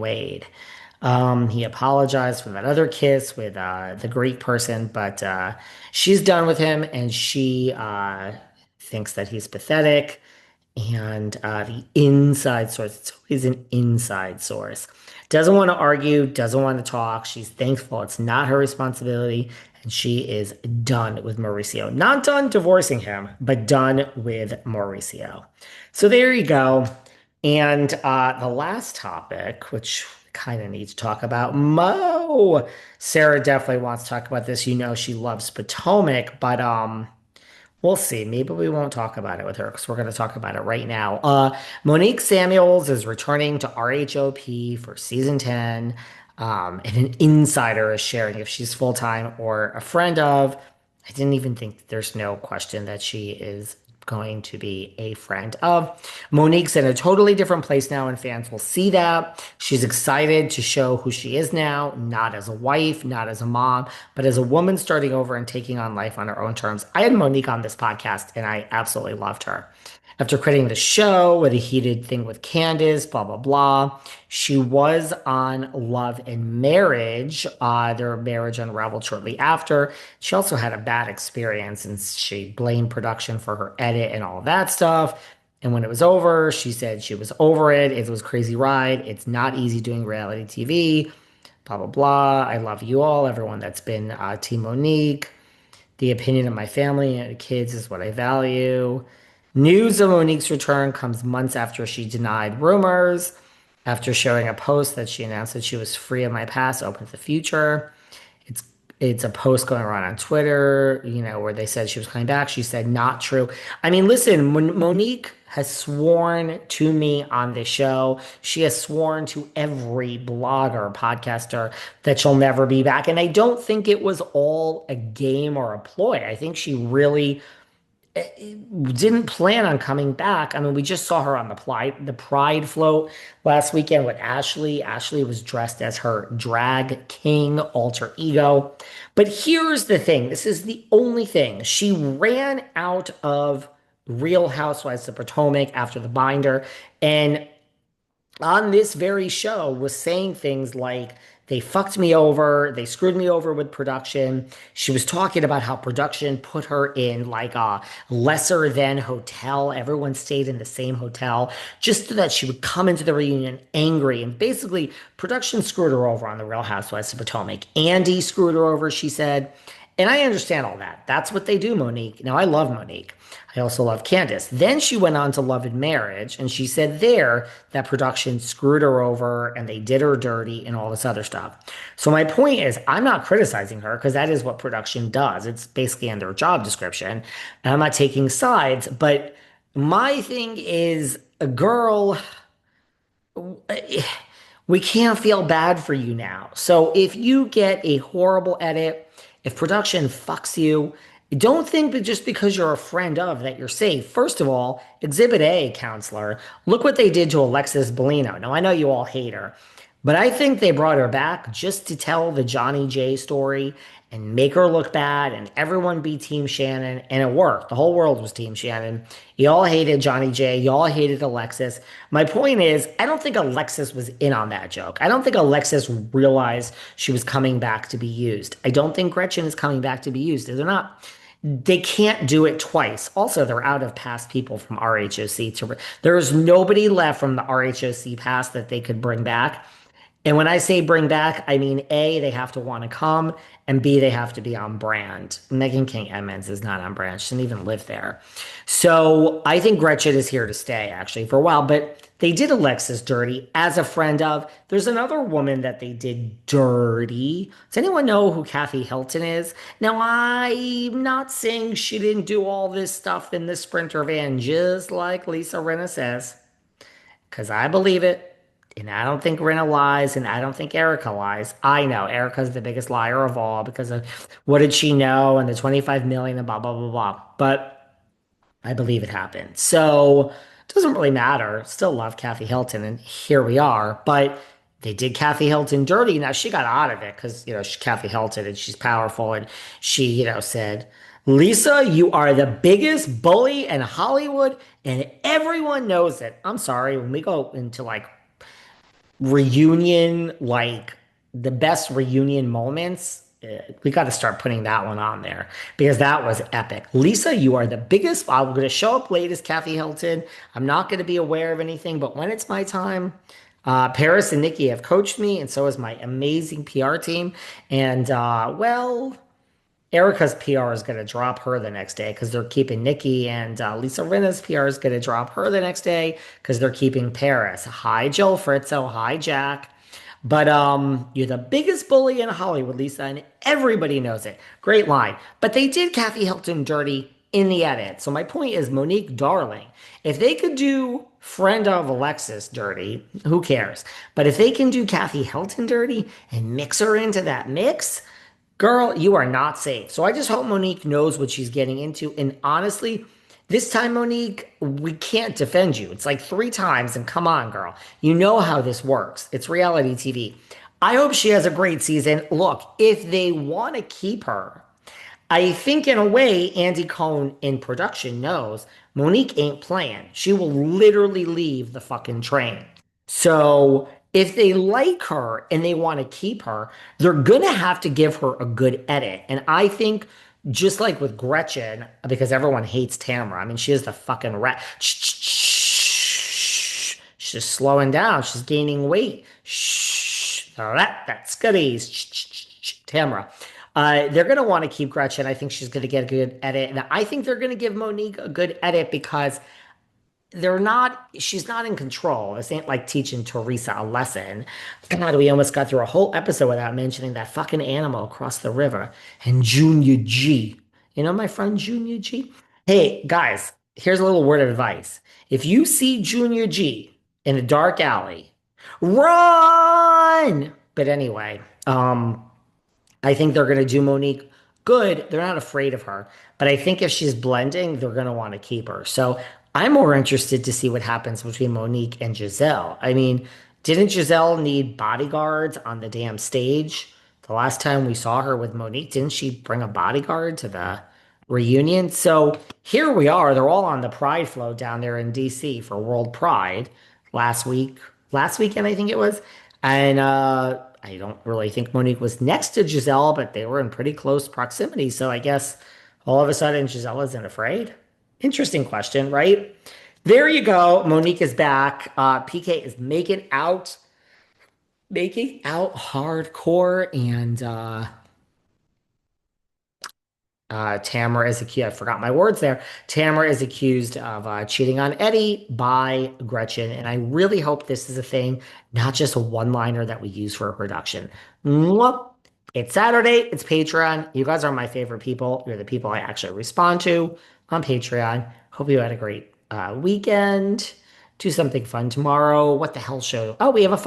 Wade. He apologized for that other kiss with the Greek person, but she's done with him and she thinks that he's pathetic. And the inside source, it's always an inside source, doesn't want to argue, doesn't want to talk. She's thankful it's not her responsibility. And she is done with Mauricio. Not done divorcing him, but done with Mauricio. So there you go. And the last topic, which we kind of need to talk about, Mo. Sarah definitely wants to talk about this. You know she loves Potomac, but we'll see. Maybe we won't talk about it with her because we're going to talk about it right now. Monique Samuels is returning to RHOP for season 10. And an insider is sharing if she's full time or a friend of. I didn't even think there's no question that she is going to be a friend of. Monique's in a totally different place now, and fans will see that. She's excited to show who she is now, not as a wife, not as a mom, but as a woman starting over and taking on life on her own terms. I had Monique on this podcast, and I absolutely loved her. After creating the show with a heated thing with Candace, blah, blah, blah. She was on Love and Marriage. Their marriage unraveled shortly after. She also had a bad experience and she blamed production for her edit and all of that stuff. And when it was over, she said she was over it. It was a crazy ride. It's not easy doing reality TV, blah, blah, blah. I love you all, everyone that's been Team Monique. The opinion of my family and kids is what I value. News of Monique's return comes months after she denied rumors, after showing a post that she announced that she was free of my past, open to the future. It's it's a post going around on Twitter, where they said she was coming back. She said not true. I mean, listen, when Monique has sworn to me on this show, she has sworn to every blogger, podcaster that she'll never be back. And I don't think it was all a game or a ploy. I think she really didn't plan on coming back. I mean, we just saw her on the Pride float last weekend with Ashley. Ashley was dressed as her drag king alter ego. But here's the thing. This is the only thing. She ran out of Real Housewives of Potomac after the binder, and on this very show was saying things like they fucked me over, they screwed me over with production. She was talking about how production put her in like a lesser than hotel. Everyone stayed in the same hotel just so that she would come into the reunion angry. And basically, production screwed her over on the Real Housewives of Potomac. Andy screwed her over, she said. And I understand all that. That's what they do, Monique. Now, I love Monique. I also love Candace. Then she went on to Love and Marriage, and she said there that production screwed her over and they did her dirty and all this other stuff. So my point is, I'm not criticizing her because that is what production does. It's basically in their job description. And I'm not taking sides, but my thing is, a girl, we can't feel bad for you now. So if you get a horrible edit, if production fucks you, don't think that just because you're a friend of that you're safe. First of all, Exhibit A, counselor, look what they did to Alexis Bellino. Now, I know you all hate her, but I think they brought her back just to tell the Johnny J story and make her look bad and everyone be Team Shannon. And it worked. The whole world was Team Shannon. You all hated Johnny J. You all hated Alexis. My point is, I don't think Alexis was in on that joke. I don't think Alexis realized she was coming back to be used. I don't think Gretchen is coming back to be used. They're not. They can't do it twice. Also, they're out of past people from RHOC. There is nobody left from the RHOC past that they could bring back. And when I say bring back, I mean, A, they have to want to come, and B, they have to be on brand. Megan King Edmonds is not on brand. She doesn't even live there. So I think Gretchen is here to stay, actually, for a while. But they did Alexis dirty as a friend of. There's another woman that they did dirty. Does anyone know who Kathy Hilton is? Now, I'm not saying she didn't do all this stuff in the Sprinter van, just like Lisa Rinna says, because I believe it. And I don't think Rinna lies, and I don't think Erica lies. I know Erica's the biggest liar of all because of what did she know and the 25 million and blah, blah, blah, blah. But I believe it happened. So it doesn't really matter. Still love Kathy Hilton, and here we are. But they did Kathy Hilton dirty. Now, she got out of it because, she's Kathy Hilton and she's powerful. And she, said, Lisa, you are the biggest bully in Hollywood, and everyone knows it. I'm sorry. When we go into like reunion, like the best reunion moments, we got to start putting that one on there because that was epic. Lisa, you are the biggest. I'm going to show up late as Kathy Hilton. I'm not going to be aware of anything, but when it's my time, Paris and Nikki have coached me, and so has my amazing PR team. And well, Erica's PR is going to drop her the next day because they're keeping Nikki, and Lisa Rinna's PR is going to drop her the next day because they're keeping Paris. Hi, Joel Fritzo. Hi, Jack. But you're the biggest bully in Hollywood, Lisa, and everybody knows it. Great line. But they did Kathy Hilton dirty in the edit. So my point is, Monique Darling, if they could do friend of Alexis dirty, who cares? But if they can do Kathy Hilton dirty and mix her into that mix, girl, you are not safe. So I just hope Monique knows what she's getting into. And honestly, this time, Monique, we can't defend you. It's like three times, and come on, girl. You know how this works. It's reality TV. I hope she has a great season. Look, if they want to keep her, I think in a way, Andy Cohen in production knows Monique ain't playing. She will literally leave the fucking train. So if they like her and they want to keep her, they're gonna have to give her a good edit. And I think just like with Gretchen, because everyone hates Tamra. I mean, she is the fucking rat. She's just slowing down. She's gaining weight. Shh. That's goodies. Tamra. They're going to want to keep Gretchen. I think she's going to get a good edit. And I think they're going to give Monique a good edit because she's not in control. This ain't like teaching Teresa a lesson. God, we almost got through a whole episode without mentioning that fucking animal across the river and Junior G. You know my friend Junior G? Hey, guys, here's a little word of advice. If you see Junior G in a dark alley, run! But anyway, I think they're going to do Monique good. They're not afraid of her. But I think if she's blending, they're going to want to keep her. So I'm more interested to see what happens between Monique and Gizelle. I mean, didn't Gizelle need bodyguards on the damn stage? The last time we saw her with Monique, didn't she bring a bodyguard to the reunion? So here we are. They're all on the Pride float down there in DC for World Pride last week, last weekend, I think it was. And I don't really think Monique was next to Gizelle, but they were in pretty close proximity. So I guess all of a sudden Giselle isn't afraid. Interesting question, right? There you go. Monique is back. PK is making out hardcore, and Tamra is accused. I forgot my words there. Tamra is accused of cheating on Eddie by Gretchen, and I really hope this is a thing, not just a one-liner that we use for a production. Mwah. It's Saturday. It's Patreon. You guys are my favorite people. You're the people I actually respond to on Patreon. Hope you had a great weekend. Do something fun tomorrow. What the hell show? Oh, we have a fun